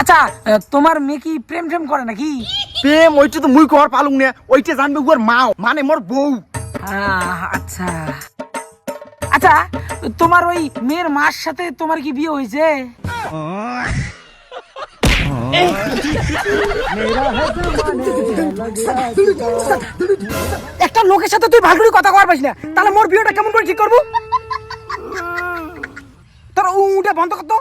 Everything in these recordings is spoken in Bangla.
আচ্ছা তোমার মেয়ে কি প্রেম প্রেম করে নাকি? প্রেম ওইটা তো মুই কর পালুং না, ওইটা জানবে ওর মা মানে মোর বউ। আচ্ছা আচ্ছা, তোমার ওই মেয়ের মার সাথে তোমার কি বিয়ে হয়েছে? একটা লোকের সাথে তুই ভালো করে কথা কর পারিস না, তাহলে মোর বিয়েটা কেমন করে ঠিক করবো? তোর উঠে বন্ধ কর তো।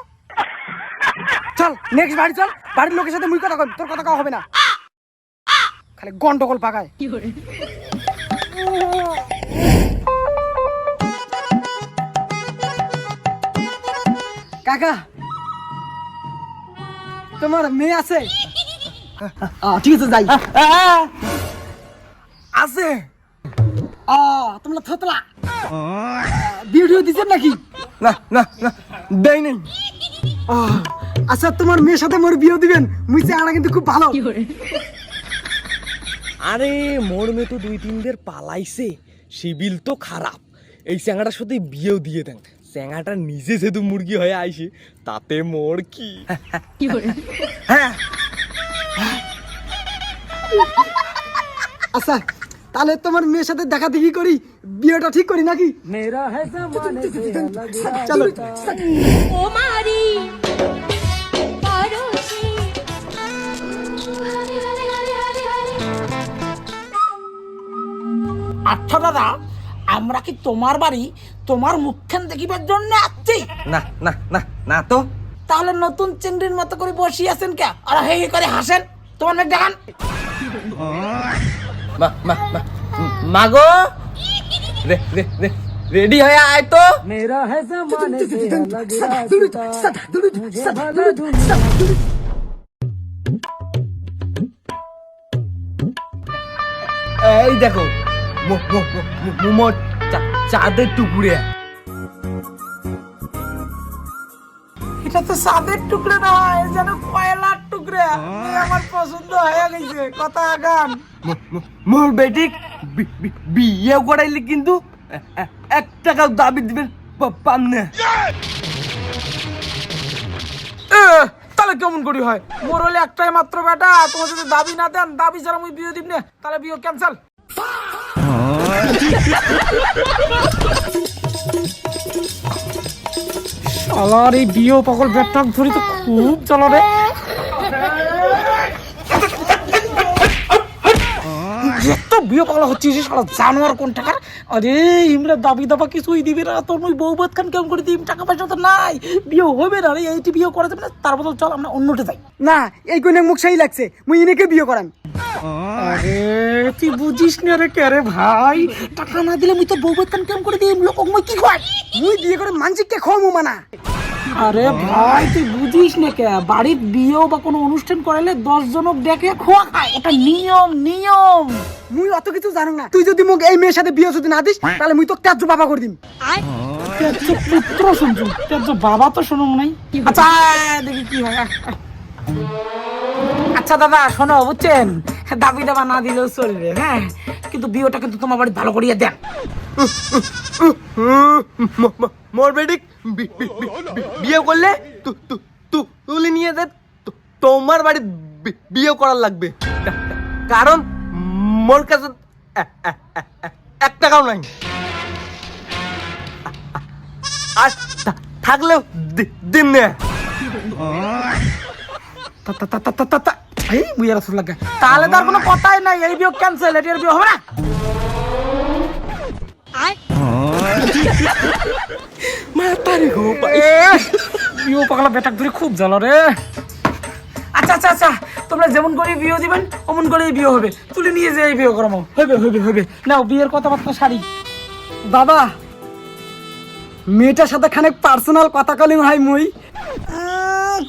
চল নেক্সট বাড়ি চল, বাড়ির লোকের সাথে মুই কথা কর, তোর কথা কওয়া হবে না, খালি গন্ডগোল পাকায়। কাকা তোমার মেয়ে আছে? ঠিক আছে যাই। আছে তোমরা থতলা ভিডিও দিচ্ছেন নাকি? না না না দেই নাই। আচ্ছা তোমার মেয়ের সাথে মোর বিয়ে দিবেন, মুই চেহারা কিন্তু খুব ভালো। আরে মোর মেয়ে তো 2-3 দের পালাইছে, সিবিল তো খারাপ, এই চ্যাংড়াটার সাথে বিয়েও দিয়ে দেন। চ্যাংড়াটা নিজে যেহেতু মুরগি হয়ে আইসে, তাতে মোর কি। হ্যাঁ আচ্ছা তাহলে তোমার মেয়ের সাথে দেখা দেখি করি, বিয়েটা ঠিক করি নাকি? চলো। আচ্ছা দাদা, আমরা কি তোমার বাড়ি তোমার মুখখান দেখিবার জন্য আসছি? না না না না তো। তাহলে নতুন চিংড়ির মতো করে বসিয়ে আছেন কে আর হে হে করে হাসেন? তোমার মেয়ে দেখান। মাগো রে রে রে রেডি হয়ে আয় তো। মেরা है ज़माने से अलग এই দেখো মোর চাঁদের টুকরে। এটা তো সাদের টুকরে নয়, যেন কয়লার টুকরে। আমার পছন্দ হয়ে গেছে, কথা গান। মোর বেটিক বিয়ে করাইলে কিন্তু 1 টাকাও দাবি দিবেন পাম না। তাহলে কেমন করি হয়? মোর হলে একটাই মাত্র বেটা, তোমার যদি দাবি না দেন, দাবি ছাড়া আমি বিয়ে দিব না, তাহলে বিয়ে ক্যান্সেল। শালার এই বিয়ে পাগল ব্যাটটা ধরি তো খুব চলো রে। এত বিয়ে পাগল হচ্ছে শালা জানোয়ার কোন টাকার। আরে ইমরা দাবি দাবা কিছুই দিবে না, তোর ওই বউ বাদ খান কেমন করে দিম? টাকা পয়সা তো নাই, বিয়ে হবে না রে। এইটি বিয়ে করা যাবে না, তার বদল চল আমরা অন্যটা যাই। না এই কোনে মুখ সেই লাগছে, মুই ইনেকে বিয়ে করান। আরে তুই বুঝিস না রে কে রে ভাই, টাকা না দিলে মুই তো বউ বাদ খান কেমন করে দিম? লোক মুই কি কয়? মুই বিয়ে করে মানসিককে খাওয়ামু মানা। আরে ভাই তুই বুঝিস না কে, বাড়ির বিয়ে বা কোনো অনুষ্ঠান করাইলে 10 জনক ডেকে খোয়া খায়, এটা নিয়ম নিয়ম। মুই অত কিছু জানো না, তুই যদি মোক এই মেয়ের সাথে বিয়ে যদি না দিস, তাহলে মুই তো ত্যায্য বাবা করে দিম। ত্যায্য পুত্র শুনছু, ত্যায্য বাবা তো শোনো নাই। আচ্ছা দেখি কি হয়। আচ্ছা দাদা শোনো, বুঝছেন, দাবি দাবা না দিলেও চলবে, হ্যাঁ, কিন্তু বিয়েটা কিন্তু তোমার বাড়ি ভালো করিয়ে দেন। মোর বেটিক বিয়ে করলে তুলে নিয়ে দে, তোমার বাড়ি বিয়ে করার লাগবে, কারণ মোর কাছে 1 টাকাও নাই, আর থাকলেও দিন না। তাহলে তার কোনো কথাই নাই, এই বিয়ে ক্যান্সেল, এর বিয়ে হবে না। বিয়ে পাগলা বেটাক ধরে খুব জ্বালা রে। আচ্ছা আচ্ছা আচ্ছা, তোমরা যেমন করে বিয়ে দিবেন অমন করেই বিয়ে হবে, তুলে নিয়ে যে বিয়ে করাবো। হবে হবে হবে, নাও বিয়ের কথাবার্তা সারি। বাবা মেয়েটার সাথে খানিক পার্সোনাল কথা কলিং হয় মুই।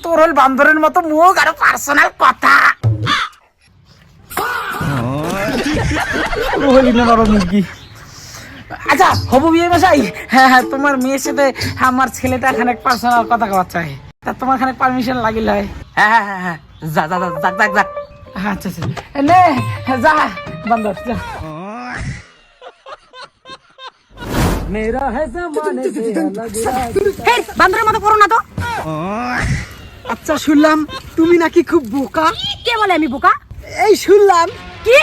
তোর হল বান্দরের মতো মুখ আর পার্সোনাল কথা হলি না বাবা মুরগি। আচ্ছা হবু বিয়ে মশাই, হ্যাঁ হ্যাঁ তোমার মেয়ের সাথে আমার ছেলেটা খানিক পার্সোনাল কথা কওয়া চাই, তা তোমার খানিক পারমিশন লাগিল হয়? হ্যাঁ হ্যাঁ হ্যাঁ, যা যা যা যাক যাক যাক। আচ্ছা আচ্ছা নে যা বান্দর যা। মেরা है ज़माने से अलग। বান্দরের মতো করো না তো। আচ্ছা শুনলাম তুমি নাকি খুব বোকা। কে বলে আমি বোকা? এই শুনলাম। কি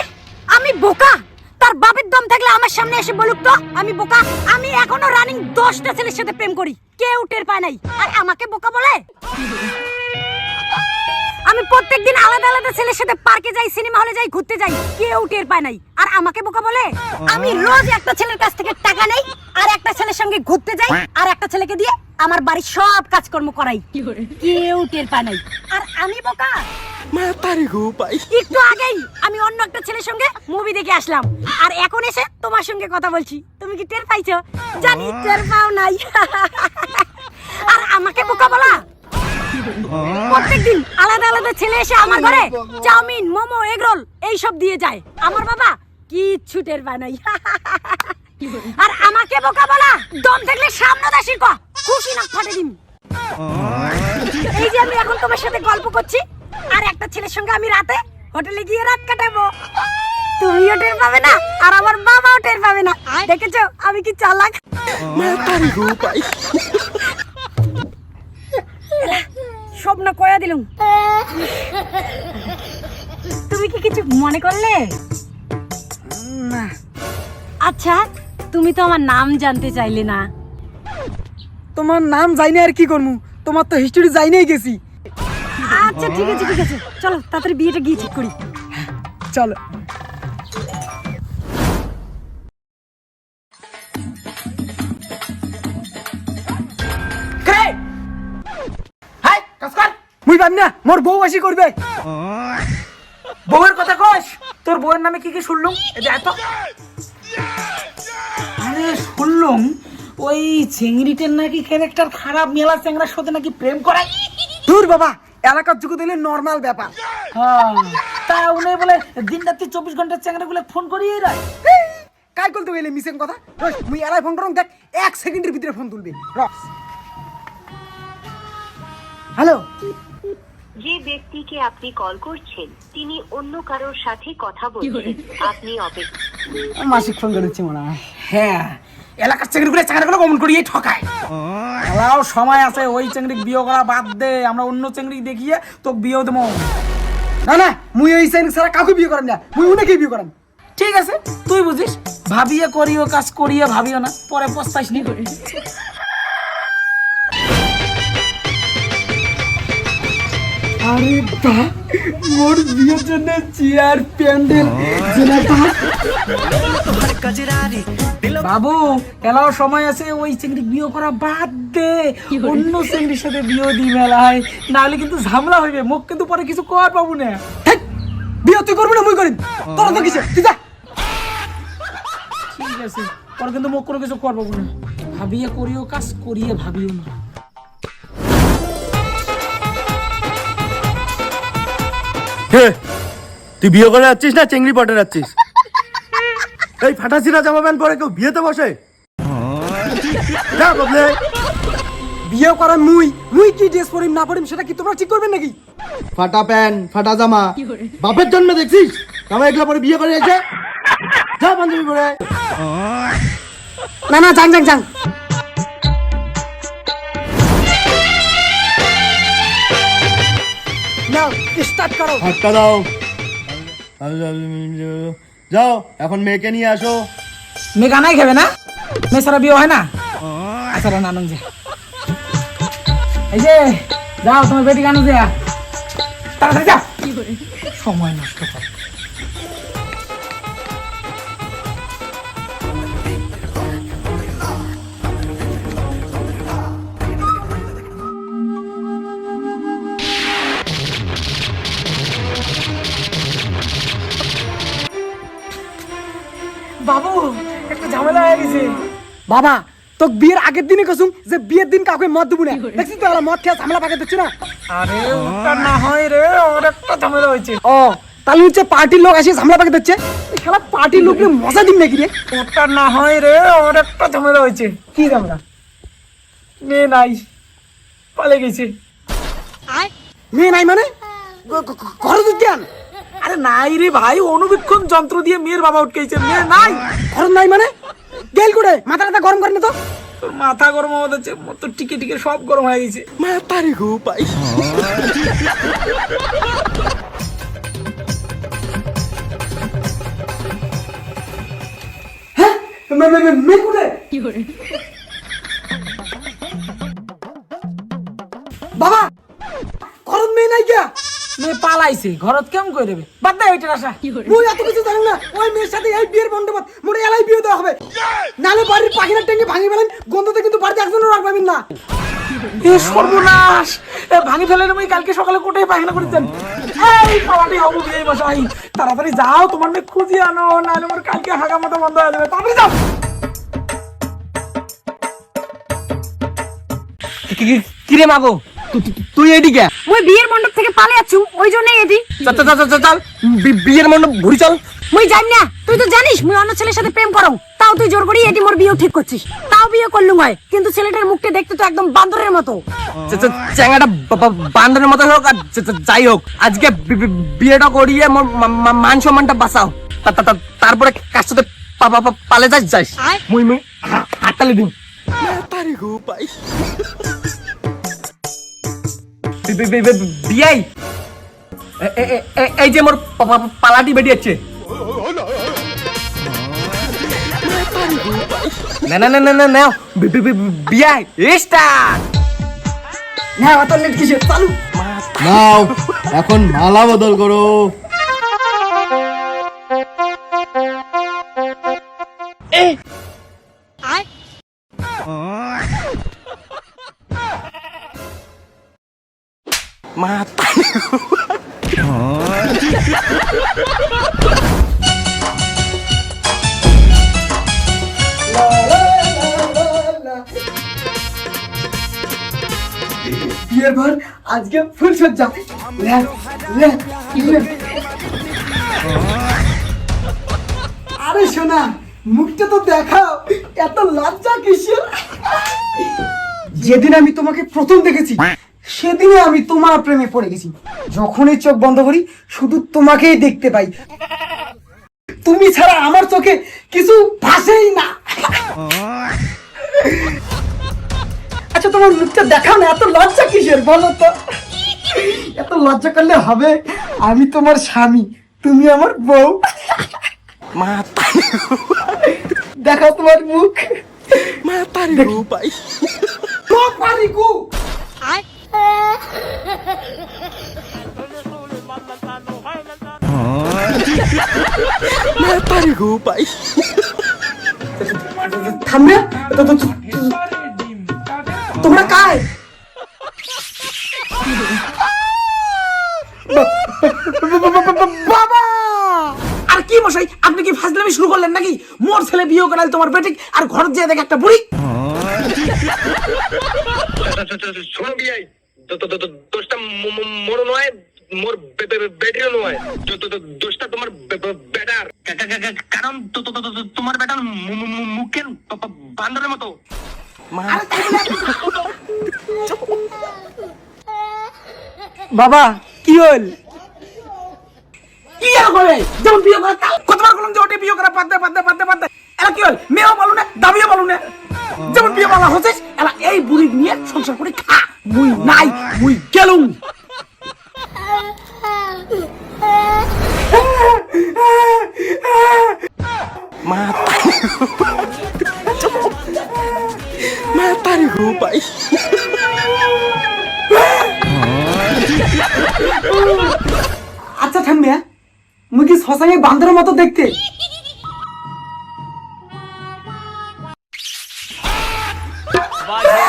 আমি বোকা? তার বাপের দম থাকলে আমার সামনে এসে বলুক তো আমি বোকা। আমি এখনো রানিং 10টা ছেলের সাথে প্রেম করি, কেউ টের পায় নাই, আর আমাকে বোকা বলে? আমি প্রত্যেকদিন আলাদা আলাদা ছেলের সাথে পার্কে যাই, সিনেমা হলে যাই, ঘুরতে যাই, কেউ টের পায় নাই, আর আমাকে বোকা বলে? আমি রোজ একটা ছেলের কাছ থেকে টাকা নেই, আর একটা ছেলের সঙ্গে ঘুরতে যাই, আর একটা ছেলেকে দিয়ে আমার বাড়ির সব কাজকর্ম করাই, কেউ টের পায় নাই, আর আমি বোকা? মাতারি গো পাই। একটু আগেই আমি অন্য একটা ছেলের সঙ্গে মুভি দেখে আসলাম, আর এখন এসে তোমার সঙ্গে কথা বলছি। তুমি কি টের পাইছো? জানি টের পাও নাই। আর আমাকে বোকা বলা? প্রত্যেকদিন আলাদা আলাদা ছেলে এসে আমার ঘরে চাউমিন, মোমো, এগরোল এইসব দিয়ে যায়, আমার বাবা কিচ্ছু টের পায় নাই। আর আমাকে বোকা বলা? দম থাকলে সামনে দাসি ক খুশি না ফাটে দিম। এই যে আমি এখন তোমার সাথে গল্প করছি, আর একটা ছেলের সঙ্গে আমি রাতে হোটেলে গিয়ে রাত কাটাবো, তুমিও টের পাবে না, আর আমার বাবাও টের পাবে না। দেখেছো আমি কি চালাক? মাতারি গো পাই। স্বপ্ন কয়া দিলুম। তুমি কি কিছু মনে করলে? না। আচ্ছা তুমি তো আমার নাম জানতে চাইলে না। তোমার নাম জানি আর কি করমু, তোমার তো হিস্টোরি জানিই গেছি। আচ্ছা ঠিক আছে ঠিক আছে, চলো তাড়াতাড়ি বিয়েটা গিয়ে ঠিক করি। চলো। মুই পাবি না, মোর বউ আসি করবে। বউয়ের কথা কস? তোর বউয়ের নামে কি কি শুনলুম? এত আরে শুনলুম ওই চিংড়িটার নাকি ক্যারেক্টার খারাপ, মেলা চ্যাংড়ার সাথে নাকি প্রেম করায়। দূর বাবা, এলাকার যুগ দিলে নর্মাল ব্যাপার। হ্যাঁ, তা উনি বলে দিন রাত্রি 24 ঘন্টা চ্যাংড়া গুলো ফোন করিয়ে রায়। কাই বলতে গেলে মিসেন কথা। মুই এলাই ফোন করং, দেখ 1 সেকেন্ডের ভিতরে ফোন তুলবি। হ্যালো। যে ব্যক্তিকে আপনি কল করছেন তিনি অন্য কারোর সাথে কথা বলছেন, আপনি অপেক্ষা। মাসিক ফোন করেছি মনে হয়। হ্যাঁ, এলাকার চাকরি গুলো চ্যাংড়া গুলো কমন করিয়ে ঠকায়। এলাও সময় আছে, ওই চাকরি বিয়ে করা বাদ দে, আমরা অন্য চাকরি দেখিয়ে তোকে বিয়েও দেবো। না না, মুই ওই সাইন ছাড়া কাউকে বিয়ে করেন না, মুই উনাকেই বিয়ে করেন। ঠিক আছে, তুই বুঝিস, ভাবিয়ে করিও কাজ করিয়ে ভাবিও না, পরে পস্তাইস নি। আরে বাহ, মোর বিয়ের জন্য চেয়ার, প্যান্ডেল, বাবু এলাও সময় আছে, ওই চিংড়ি বিয়ে করা বাদ দে, অন্য চিংড়ির সাথে বিয়ে দি মেলায়, নাহলে কিন্তু ঝামেলা হইবে, মুখ কিন্তু পরে কিছু কর পাবো না। বিয়ে তুই করবি না মুই করিম, তোর তো কিসে, তুই যা। ঠিক আছে, পরে কিন্তু মুখ করে কিছু কর পাবো না, ভাবিয়ে করিও কাজ করিয়ে ভাবিও না। তুই বিয়ে করে যাচ্ছিস না চেংড়ি পটে যাচ্ছিস? এই ফাটাছিরা জামা প্যান্ট পরে কেউ বিয়েতে বসে? যা বদলে। বিয়ে করেন মুই কি ড্রেস পরিম না পরিম সেটা কি তোমরা ঠিক করবেন নাকি? ফাটা প্যান্ট, ফাটা জামা, বাপের জন্মে দেখছিস জামা এগুলো পরে বিয়ে করে এসে? যা পাঞ্জাবি পরে। না না, যাং যাং যাং। নাও স্টার্ট করো। হাতটা দাও। যাও এখন মেয়েকে নিয়ে আসো। মেয়ে গানাই খাবে না? মেয়ে সারা বিয়ে হয় না? আচ্ছা নানন যে এই যে যাও, তোমার বেটি গানো দেয়া, তাড়াতাড়ি যাও, সময় নষ্ট কর। বাবু একটা ঝামেলা হয়ে গেছে। বাবা তো বিয়ের আগের দিনই কসুম যে বিয়ের দিন কাউকে মদ দেবো না, দেখছিস তো মদ খেয়ে ঝামেলা পাকে দিচ্ছি না। আরে ওটা না হয় রে, ওর একটা ঝামেলা হয়েছে। ও তাহলে হচ্ছে পার্টির লোক এসে ঝামেলা পাকে দিচ্ছে, খেলা পার্টির লোক মজা দিন নাকি রে? ওটা না হয় রে, ওর একটা ঝামেলা হয়েছে। কি ঝামেলা? মেয়ে নাই, পালে গেছে। মেয়ে নাই মানে ঘরে দিতে আন? আরে নাই রে ভাই, অনুবীক্ষণ যন্ত্র দিয়ে মেয়ের বাবা উঠকেছে, মেয়ে নাই। ঘর নাই মানে গেল করে মাথা টাথা গরম করে না তো। তোর মাথা গরম হয়ে যাচ্ছে, তোর টিকে টিকে সব গরম হয়ে গেছে। মাতারি গো পাই। মেয়ে কোথায়? বাবা ঘরত মেয়ে নাই গিয়া? মেয়ে পালাইছে, ঘরত কেমন করে দেবে? বাদ দে ওইটার আশা। মুই এত কিছু জানি না। ওই মেয়ের সাথে এই বিয়ের বন্দোবস্ত মোরে এলাই বিয়ে দেওয়া হবে, নালে বাড়ির পাখিরা টেঙ্গে ভাঙি ফেলেন, গন্ধতে কিন্তু বাড়িতে একজনও রাখ পাবেন না। এ সর্বনাশ, এ ভাঙি ফেলে আমি কালকে সকালে কোটায় পায়খানা করেছেন। এই পালাটি হবো বিয়ে বসাই, তাড়াতাড়ি যাও, তোমার মেয়ে খুঁজিয়ে আনো, নাহলে আমার কালকে হাগা মাথা বন্ধ হয়ে যাবে। তাড়াতাড়ি যাও। কিরে মাগো, তুই এদিকে? ওই বিয়ের মণ্ডপ থেকে পালিয়ে আছু, ওই জন্যই এদি। চল চল চল চল, বিয়ের মণ্ডপ ঘুরি চল। মুই জানি না, তুই তো জানিস মুই অন্য ছেলের সাথে প্রেম করং, তাও তুই জোর করি এটি মোর বিয়ে ঠিক করছিস। তাও বিয়ে করলুম হয়, কিন্তু ছেলেটার মুখটা দেখতে তো একদম বান্দরের মতো। চ্যাংড়াটা বান্দরের মতো হোক আর যাই হোক, আজকে বিয়েটা করিয়ে মোর মান সম্মানটা বাঁচাও, তারপরে কার সাথে পালে যাস। মুই হাততালি দিন। বিয়াই, এই যে মোর পালাটি বেরিয়েছে। না না না না না না, বিয়াই স্টার্ট। না অত লেট কিসে, চালু। নাও এখন মালা বদল করো। বিয়ের পর আজকে ফুল সজ্জা। আরে শোনা, মুখটা তো দেখাও, এত লজ্জা কিসের? যেদিন আমি তোমাকে প্রথম দেখেছি সেদিনে আমি তোমার প্রেমে পড়ে গেছি। যখনই চোখ বন্ধ করি শুধু তোমাকেই দেখতে পাই, তুমি ছাড়া আমার চোখে কিছু ভাসেই না। আচ্ছা তোমার মুখটা দেখাও না, এত লজ্জা কিসের বলো তো? এত লজ্জা করলে হবে? আমি তোমার স্বামী, তুমি আমার বউ। দেখাও তোমার মুখ। থামবে? তোমরা কায়? বাবা! আর কি মশাই, আপনি কি ফাজলামি শুরু করলেন নাকি? মোর ছেলে বিয়ে করাল তোমার বেটিক, আর ঘর যেয়ে দেখে একটা বুড়ি। শোনো বিয়াই, দোষটা মোর নয়, মোর বেটিরও নয়, দোষটা তোমার বেটার, কারণ তোমার বেটার মুখে বান্দরের মতো। বাবা কি হল? কি আর করে, যেমন বিয়ে করা কাল কতবার বললাম যে ওটা বিয়ে করা পাদ্দে পাদ্দে পাদ্দে পাদ্দে, এলা কি হল? মেয়েও বলো না, দাবিও বলো না, যেমন বিয়ে বলা হচ্ছে এলা এই বুড়ি নিয়ে সংসার করে খা। মুই নাই, মুই গেলুম। মাতারি গো পাই। আচ্ছা থামবে, মুই কি শ্মশানে বান্দরের মতো দেখতে? বাজে